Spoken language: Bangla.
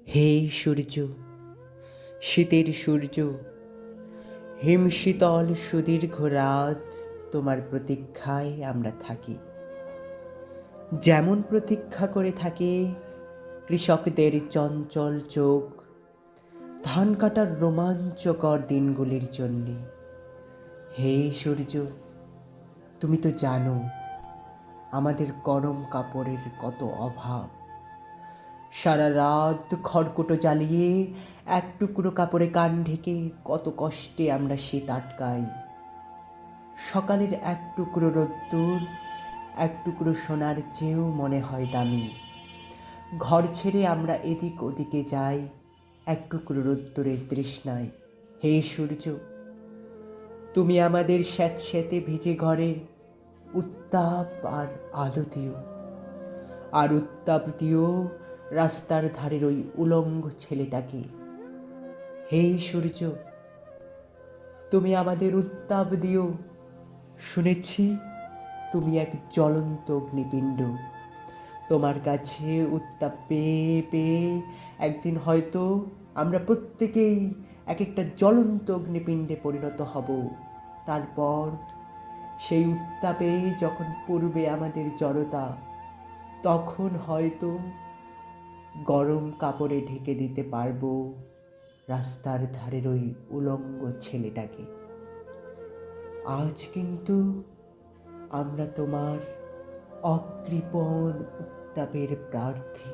হে সূর্য, শীতের সূর্য, হিমশীতল সুদীর্ঘ রাত, তোমার প্রতীক্ষায় আমরা থাকি। যেমন প্রতীক্ষা করে থাকে কৃষকদের চঞ্চল চোখ ধান কাটার রোমাঞ্চকর দিনগুলির জন্যে। হে সূর্য, তুমি তো জানো আমাদের গরম কাপড়ের কত অভাব। সারা রাত খড়কুটো জ্বালিয়ে এক টুকরো কাপড়ে কান ঢেকে কত কষ্টে আমরা শীত আটকাই। সকালের এক টুকরো রোদ্দুর এক টুকরো সোনার চেয়েও মনে হয় দামি। ঘর ছেড়ে আমরা এদিক ওদিকে যাই এক টুকরো রোদ্দুরের তৃষ্ণায়। হে সূর্য, তুমি আমাদের স্যাঁতস্যাঁতে ভিজে ঘরে উত্তাপ আর আলো দিও, আর উত্তাপ দিও রাস্তার ধারের ওই উলঙ্গ ছেলেটাকে। হে সূর্য, তুমি আমাদের উত্তাপ দিও। শুনেছি তুমি এক জ্বলন্ত অগ্নিপিণ্ড। তোমার কাছে উত্তাপ পেয়ে পেয়ে একদিন হয়তো আমরা প্রত্যেকেই এক একটা জ্বলন্ত অগ্নিপিণ্ডে পরিণত হব। তারপর সেই উত্তাপে যখন পূর্বে আমাদের জড়তা, তখন হয়তো গরম কাপড়ে ঢেকে দিতে পারবো রাস্তার ধারের ওই উলঙ্গ ছেলেটাকে। আজ কিন্তু আমরা তোমার অকৃপণ উত্তাপের প্রার্থী।